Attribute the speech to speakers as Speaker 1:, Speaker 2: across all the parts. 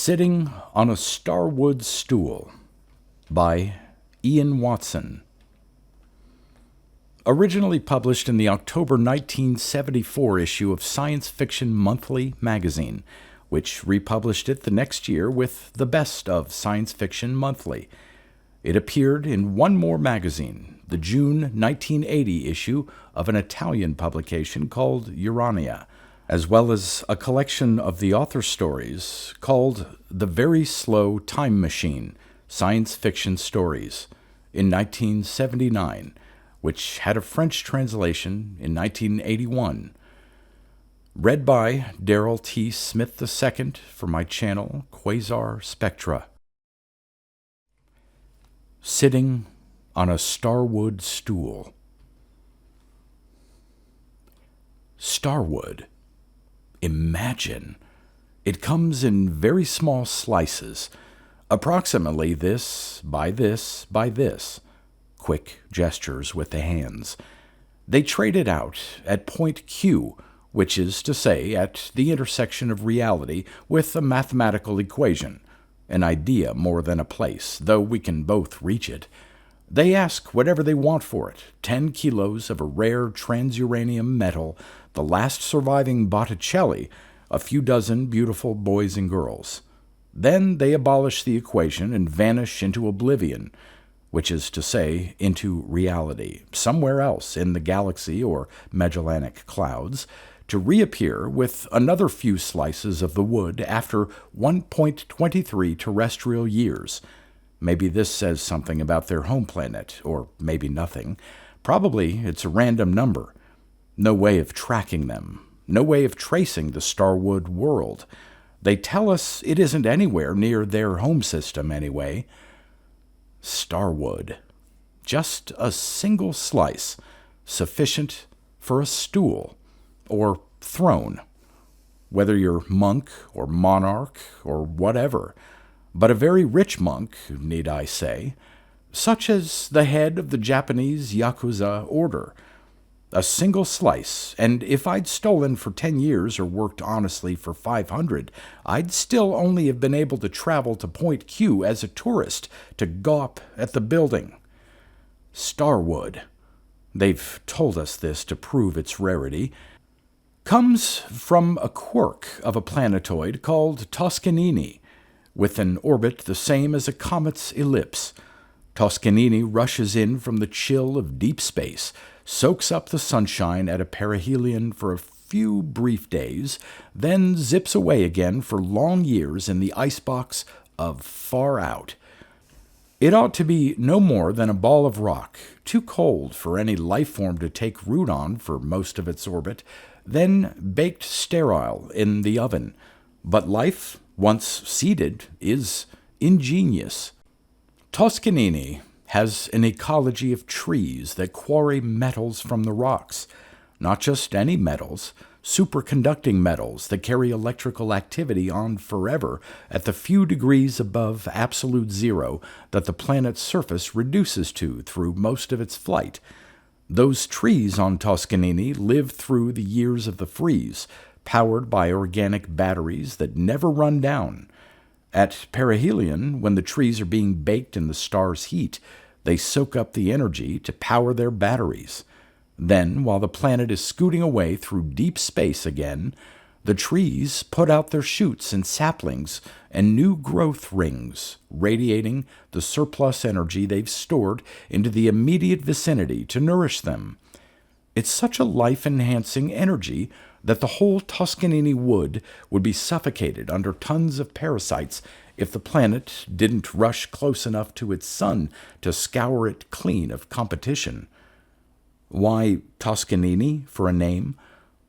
Speaker 1: Sitting on a Starwood Stool by Ian Watson. Originally published in the October 1974 issue of Science Fiction Monthly magazine, which republished it the next year with the Best of Science Fiction Monthly. It appeared in one more magazine, the June 1980 issue of an Italian publication called Urania, as well as a collection of the author's stories called The Very Slow Time Machine, Science Fiction Stories, in 1979, which had a French translation in 1981. Read by Darrell T. Smith II for my channel, Quasar Spectra. Sitting on a Starwood Stool. Starwood. Imagine. It comes in very small slices, approximately this by this by this. Quick gestures with the hands. They trade it out at point Q, which is to say at the intersection of reality with a mathematical equation, an idea more than a place, though we can both reach it. They ask whatever they want for it, 10 kilos of a rare transuranium metal, the last surviving Botticelli, a few dozen beautiful boys and girls. Then they abolish the equation and vanish into oblivion, which is to say, into reality, somewhere else in the galaxy or Magellanic clouds, to reappear with another few slices of the wood after 1.23 terrestrial years. Maybe this says something about their home planet, or maybe nothing. Probably it's a random number. No way of tracking them. No way of tracing the Starwood world. They tell us it isn't anywhere near their home system anyway. Starwood. Just a single slice, sufficient for a stool, or throne. Whether you're monk or monarch or whatever, but a very rich monk, need I say, such as the head of the Japanese Yakuza order. A single slice, and if I'd stolen for 10 years or worked honestly for 500, I'd still only have been able to travel to point Q as a tourist to gawp at the building. Starwood, they've told us this to prove its rarity, comes from a quirk of a planetoid called Toscanini, with an orbit the same as a comet's ellipse. Toscanini rushes in from the chill of deep space, soaks up the sunshine at a perihelion for a few brief days, then zips away again for long years in the icebox of far out. It ought to be no more than a ball of rock, too cold for any life form to take root on for most of its orbit, then baked sterile in the oven. But life, once seeded, is ingenious. Toscanini has an ecology of trees that quarry metals from the rocks. Not just any metals, superconducting metals that carry electrical activity on forever at the few degrees above absolute zero that the planet's surface reduces to through most of its flight. Those trees on Toscanini live through the years of the freeze, powered by organic batteries that never run down. At perihelion, when the trees are being baked in the star's heat, they soak up the energy to power their batteries. Then, while the planet is scooting away through deep space again, the trees put out their shoots and saplings and new growth rings, radiating the surplus energy they've stored into the immediate vicinity to nourish them. It's such a life-enhancing energy that the whole Toscanini wood would be suffocated under tons of parasites if the planet didn't rush close enough to its sun to scour it clean of competition. Why Toscanini for a name?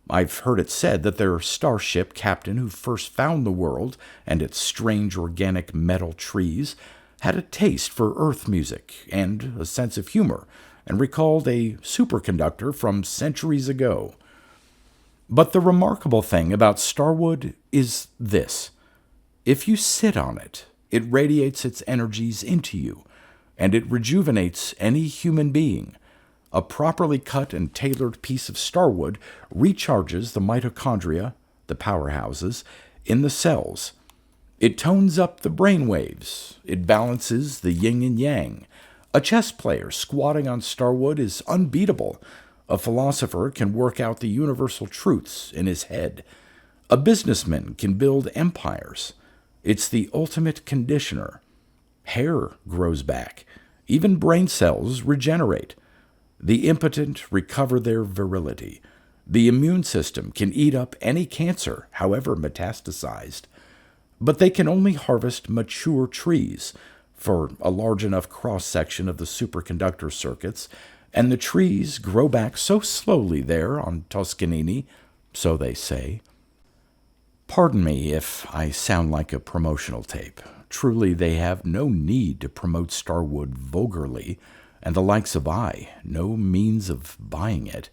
Speaker 1: I've heard it said that their starship captain who first found the world and its strange organic metal trees had a taste for earth music and a sense of humor, and recalled a superconductor from centuries ago. But the remarkable thing about Starwood is this. If you sit on it, it radiates its energies into you, and it rejuvenates any human being. A properly cut and tailored piece of starwood recharges the mitochondria, the powerhouses, in the cells. It tones up the brain waves. It balances the yin and yang. A chess player squatting on Starwood is unbeatable. A philosopher can work out the universal truths in his head. A businessman can build empires. It's the ultimate conditioner. Hair grows back. Even brain cells regenerate. The impotent recover their virility. The immune system can eat up any cancer, however metastasized. But they can only harvest mature trees for a large enough cross-section of the superconductor circuits, and the trees grow back so slowly there on Toscanini, so they say. Pardon me if I sound like a promotional tape. Truly, they have no need to promote Starwood vulgarly, and the likes of I, no means of buying it.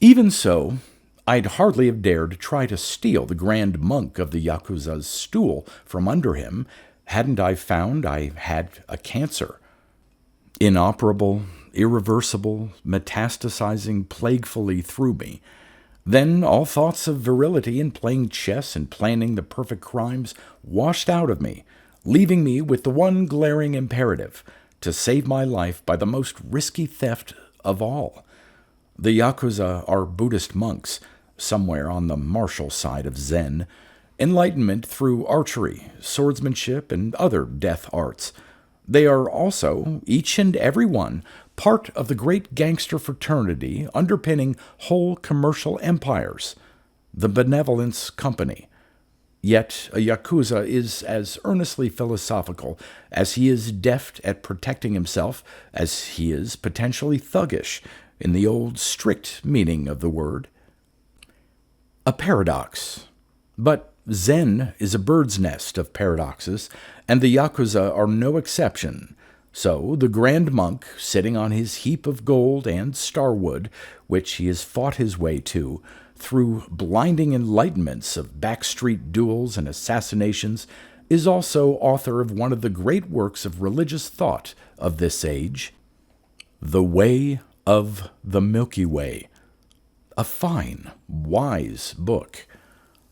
Speaker 1: Even so, I'd hardly have dared try to steal the Grand Monk of the Yakuza's stool from under him, hadn't I found I had a cancer. Inoperable, irreversible, metastasizing plaguefully through me. Then all thoughts of virility and playing chess and planning the perfect crimes washed out of me, leaving me with the one glaring imperative, to save my life by the most risky theft of all. The Yakuza are Buddhist monks, somewhere on the martial side of Zen, enlightenment through archery, swordsmanship, and other death arts. They are also, each and every one, part of the great gangster fraternity underpinning whole commercial empires, the Benevolence Company. Yet a Yakuza is as earnestly philosophical as he is deft at protecting himself, as he is potentially thuggish, in the old strict meaning of the word. A paradox. But Zen is a bird's nest of paradoxes, and the Yakuza are no exception. So the Grand Monk, sitting on his heap of gold and starwood, which he has fought his way to, through blinding enlightenments of backstreet duels and assassinations, is also author of one of the great works of religious thought of this age, The Way of the Milky Way. A fine, wise book.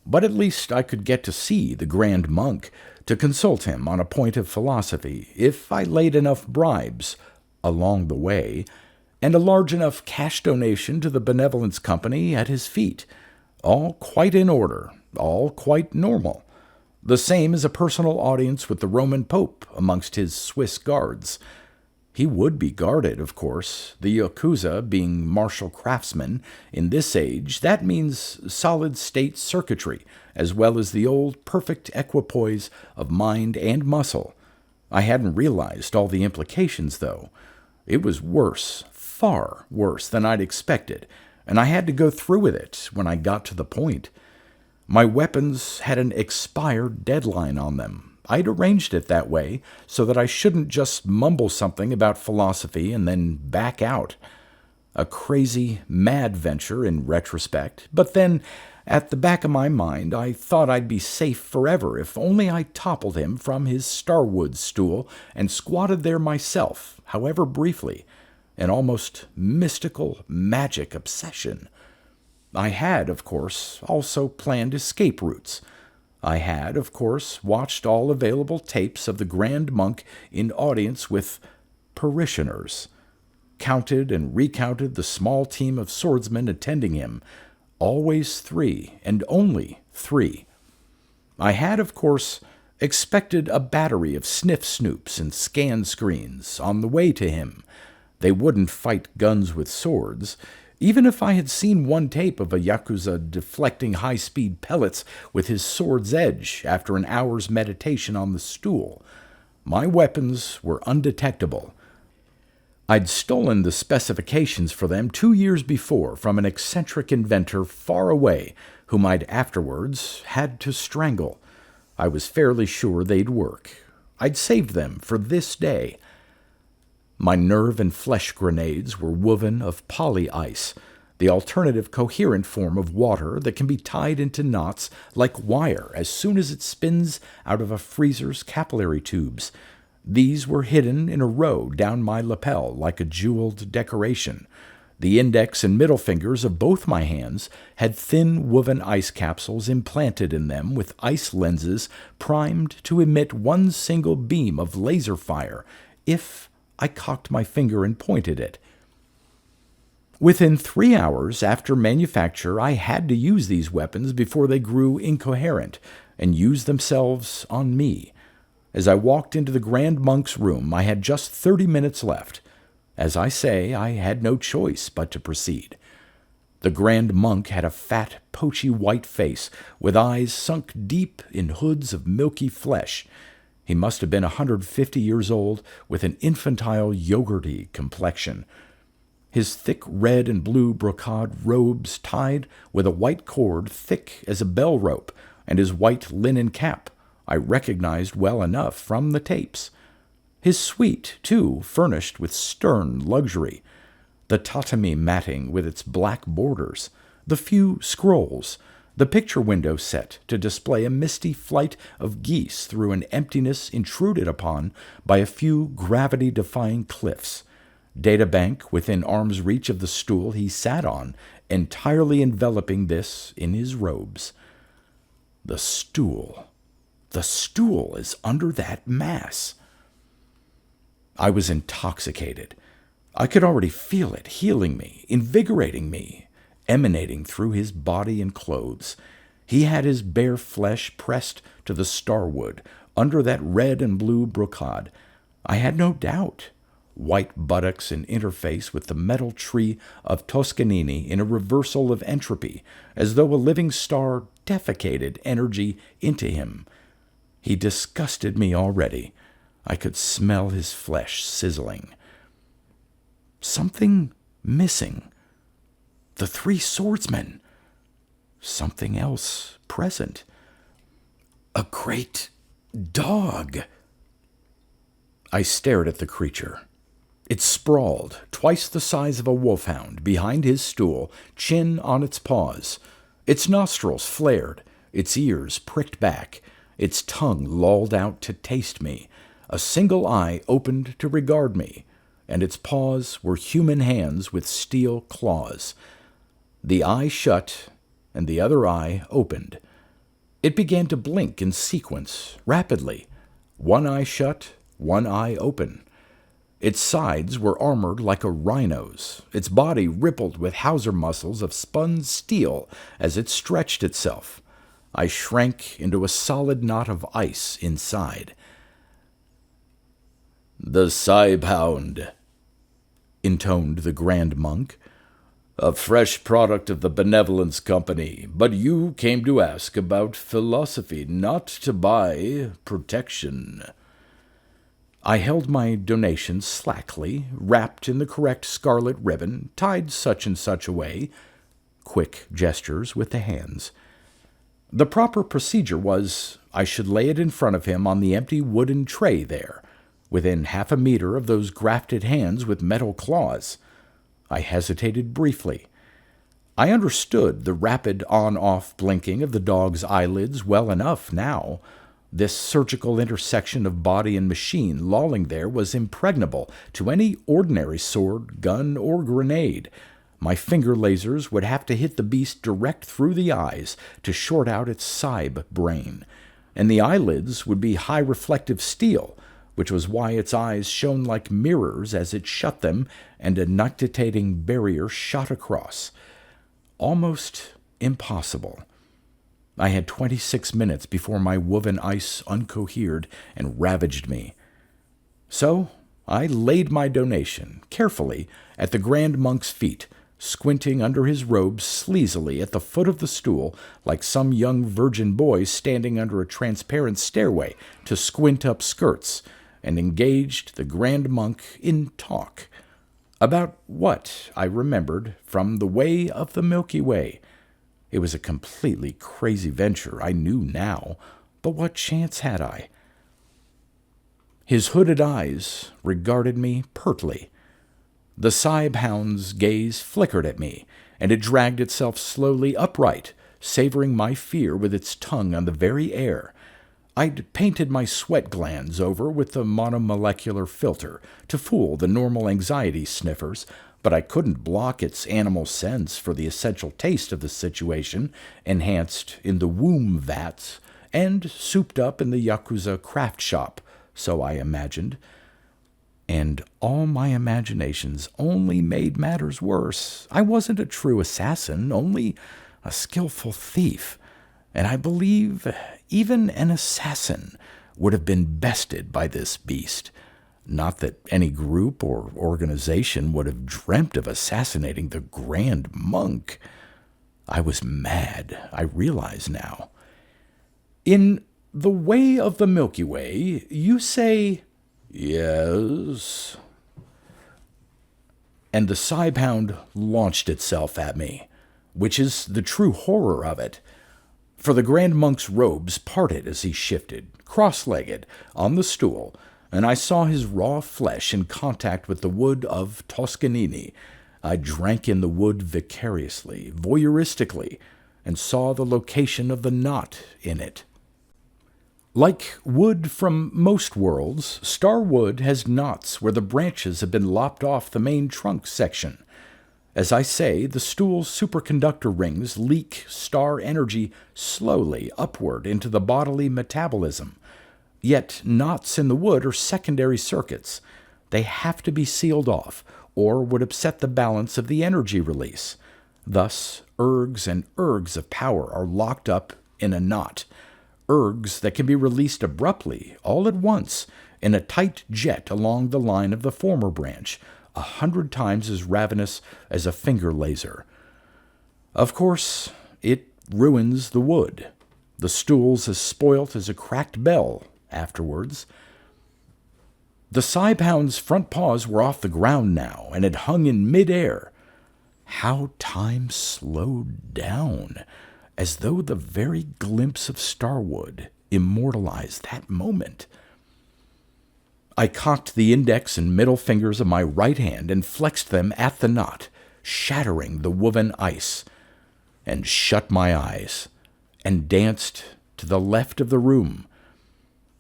Speaker 1: But at least I could get to see the Grand Monk, to consult him on a point of philosophy, if I laid enough bribes along the way, and a large enough cash donation to the Benevolence Company at his feet. All quite in order, all quite normal. The same as a personal audience with the Roman Pope amongst his Swiss guards. He would be guarded, of course. The Yakuza, being martial craftsmen, in this age, that means solid-state circuitry, as well as the old perfect equipoise of mind and muscle. I hadn't realized all the implications, though. It was worse, far worse than I'd expected, and I had to go through with it when I got to the point. My weapons had an expired deadline on them. I'd arranged it that way so that I shouldn't just mumble something about philosophy and then back out. A crazy, mad venture in retrospect, but then, at the back of my mind, I thought I'd be safe forever if only I toppled him from his STARWOOD stool and squatted there myself, however briefly, an almost mystical, magic obsession. I had, of course, also planned escape routes. I had, of course, watched all available tapes of the Grand Monk in audience with parishioners, counted and recounted the small team of swordsmen attending him, always 3, and only 3. I had, of course, expected a battery of sniff snoops and scan screens on the way to him. They wouldn't fight guns with swords. Even if I had seen one tape of a Yakuza deflecting high-speed pellets with his sword's edge after an hour's meditation on the stool, my weapons were undetectable. I'd stolen the specifications for them 2 years before from an eccentric inventor far away, whom I'd afterwards had to strangle. I was fairly sure they'd work. I'd saved them for this day. My nerve and flesh grenades were woven of poly-ice, the alternative coherent form of water that can be tied into knots like wire as soon as it spins out of a freezer's capillary tubes. These were hidden in a row down my lapel like a jeweled decoration. The index and middle fingers of both my hands had thin woven ice capsules implanted in them with ice lenses primed to emit one single beam of laser fire if I cocked my finger and pointed it. Within 3 hours after manufacture, I had to use these weapons before they grew incoherent and used themselves on me. As I walked into the Grand Monk's room, I had just 30 minutes left. As I say, I had no choice but to proceed. The Grand Monk had a fat, poachy white face, with eyes sunk deep in hoods of milky flesh. He must have been 150 years old, with an infantile, yogurty complexion. His thick red and blue brocade robes tied with a white cord thick as a bell rope, and his white linen cap I recognized well enough from the tapes. His suite, too, furnished with stern luxury. The tatami matting with its black borders, the few scrolls, the picture window set to display a misty flight of geese through an emptiness intruded upon by a few gravity-defying cliffs, databank within arm's reach of the stool he sat on, entirely enveloping this in his robes. The stool is under that mass. I was intoxicated. I could already feel it healing me, invigorating me, emanating through his body and clothes. He had his bare flesh pressed to the starwood under that red and blue brocade. I had no doubt. White buttocks in interface with the metal tree of Toscanini in a reversal of entropy, as though a living star defecated energy into him. He disgusted me already. I could smell his flesh sizzling. Something missing. The 3 swordsmen. Something else present. A great dog. I stared at the creature. It sprawled, twice the size of a wolfhound, behind his stool, chin on its paws. Its nostrils flared, its ears pricked back, its tongue lolled out to taste me. A single eye opened to regard me, and its paws were human hands with steel claws. The eye shut, and the other eye opened. It began to blink in sequence, rapidly. One eye shut, one eye open. Its sides were armored like a rhino's. Its body rippled with hauser muscles of spun steel as it stretched itself. I shrank into a solid knot of ice inside. "The Cybehound," intoned the Grand Monk. "A fresh product of the Benevolence Company, but you came to ask about philosophy, not to buy protection." I held my donation slackly, wrapped in the correct scarlet ribbon, tied such and such away. Quick gestures with the hands. The proper procedure was I should lay it in front of him on the empty wooden tray there, within half a meter of those grafted hands with metal claws. I hesitated briefly. I understood the rapid on-off blinking of the dog's eyelids well enough now. This surgical intersection of body and machine lolling there was impregnable to any ordinary sword, gun, or grenade. My finger lasers would have to hit the beast direct through the eyes to short out its cybe brain, and the eyelids would be high reflective steel, which was why its eyes shone like mirrors as it shut them and a nictitating barrier shot across. Almost impossible. I had 26 minutes before my woven ice uncohered and ravaged me. So I laid my donation, carefully, at the Grand Monk's feet, squinting under his robes sleazily at the foot of the stool like some young virgin boy standing under a transparent stairway to squint up skirts, and engaged the Grand Monk in talk. About what I remembered from the way of the Milky Way. It was a completely crazy venture, I knew now, but what chance had I? His hooded eyes regarded me pertly. The Cybehound's gaze flickered at me, and it dragged itself slowly upright, savoring my fear with its tongue on the very air. I'd painted my sweat glands over with the monomolecular filter to fool the normal anxiety sniffers, but I couldn't block its animal sense for the essential taste of the situation, enhanced in the womb vats and souped up in the Yakuza craft shop, so I imagined. And all my imaginations only made matters worse. I wasn't a true assassin, only a skillful thief, and I believe even an assassin would have been bested by this beast. Not that any group or organization would have dreamt of assassinating the Grand Monk. I was mad, I realize now. In The Way of the Milky Way, you say, "Yes." And the Cybound launched itself at me, which is the true horror of it. For the Grand Monk's robes parted as he shifted, cross-legged, on the stool, and I saw his raw flesh in contact with the wood of Toscanini. I drank in the wood vicariously, voyeuristically, and saw the location of the knot in it. Like wood from most worlds, Starwood has knots where the branches have been lopped off the main trunk section. As I say, the stool's superconductor rings leak star energy slowly upward into the bodily metabolism. Yet knots in the wood are secondary circuits. They have to be sealed off, or would upset the balance of the energy release. Thus, ergs and ergs of power are locked up in a knot. Ergs that can be released abruptly, all at once, in a tight jet along the line of the former branch, 100 times as ravenous as a finger laser. Of course, it ruins the wood. The stool's as spoilt as a cracked bell afterwards. The Cybound's front paws were off the ground now and had hung in mid-air. How time slowed down, as though the very glimpse of Starwood immortalized that moment. I cocked the index and middle fingers of my right hand and flexed them at the knot, shattering the woven ice, and shut my eyes, and danced to the left of the room.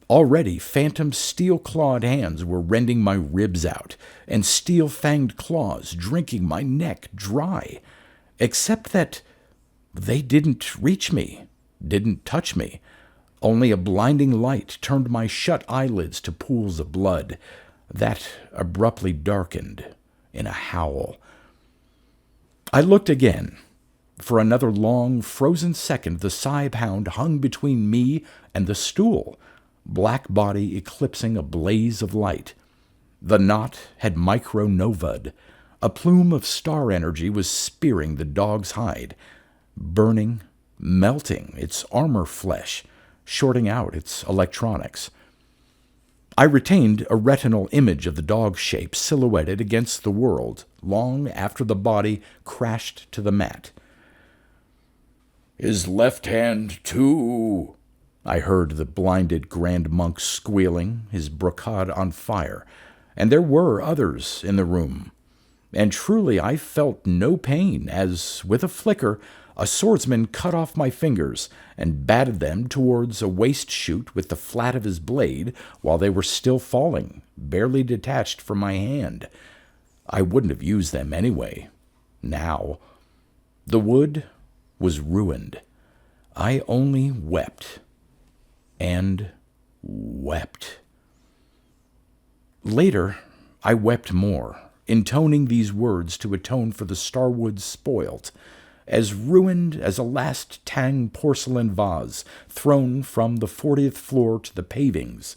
Speaker 1: Already phantom steel-clawed hands were rending my ribs out, and steel-fanged claws drinking my neck dry, except that they didn't reach me, didn't touch me. Only a blinding light turned my shut eyelids to pools of blood. That abruptly darkened in a howl. I looked again. For another long, frozen second, the Cybound hung between me and the stool, black body eclipsing a blaze of light. The knot had micronovaed. A plume of star energy was spearing the dog's hide, burning, melting its armor flesh, shorting out its electronics. I retained a retinal image of the dog shape silhouetted against the world long after the body crashed to the mat. "His left hand, too," I heard the blinded Grand Monk squealing, his brocade on fire, and there were others in the room. And truly I felt no pain as, with a flicker, a swordsman cut off my fingers and batted them towards a waist chute with the flat of his blade while they were still falling, barely detached from my hand. I wouldn't have used them anyway. Now. The wood was ruined. I only wept. And wept. Later, I wept more, intoning these words to atone for the Starwood spoilt, as ruined as a last Tang porcelain vase thrown from the 40th floor to the pavings,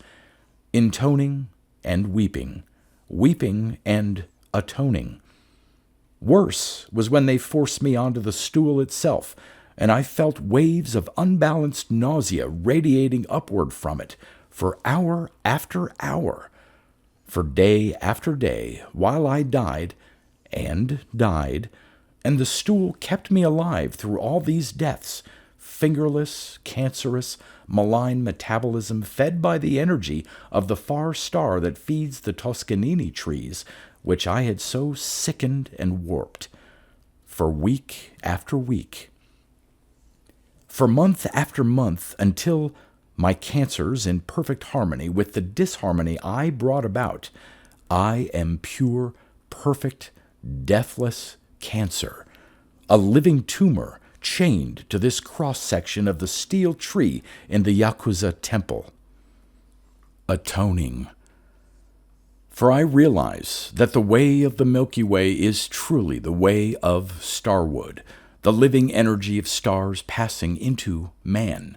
Speaker 1: intoning and weeping, weeping and atoning. Worse was when they forced me onto the stool itself, and I felt waves of unbalanced nausea radiating upward from it for hour after hour, for day after day, while I died, and the stool kept me alive through all these deaths, fingerless, cancerous, malign metabolism fed by the energy of the far star that feeds the Toscanini trees, which I had so sickened and warped. For week after week, for month after month, until my cancers in perfect harmony with the disharmony I brought about, I am pure, perfect deathless cancer, a living tumor chained to this cross-section of the steel tree in the Yakuza temple. Atoning. For I realize that the way of the Milky Way is truly the way of Starwood, the living energy of stars passing into man.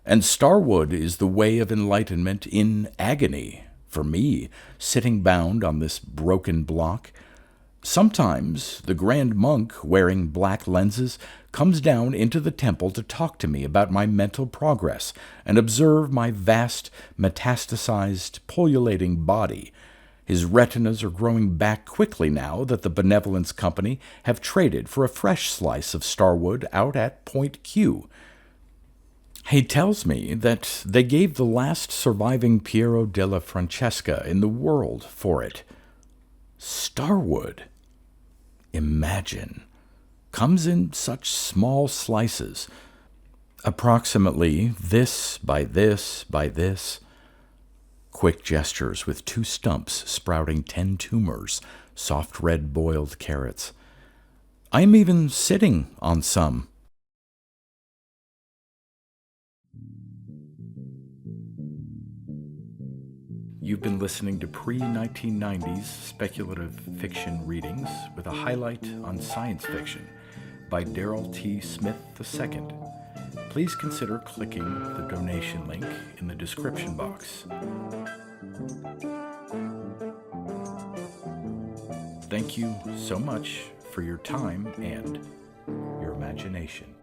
Speaker 1: And Starwood is the way of enlightenment in agony, for me, sitting bound on this broken block. Sometimes the Grand Monk, wearing black lenses, comes down into the temple to talk to me about my mental progress and observe my vast, metastasized, pullulating body. His retinas are growing back quickly now that the Benevolence Company have traded for a fresh slice of Starwood out at Point Q. He tells me that they gave the last surviving Piero della Francesca in the world for it. Starwood. Imagine. Comes in such small slices. Approximately this by this by this. Quick gestures with 2 stumps sprouting 10 tumors, soft red boiled carrots. I am even sitting on some. You've been listening to pre-1990s speculative fiction readings with a highlight on science fiction by Darrell T. Smith II. Please consider clicking the donation link in the description box. Thank you so much for your time and your imagination.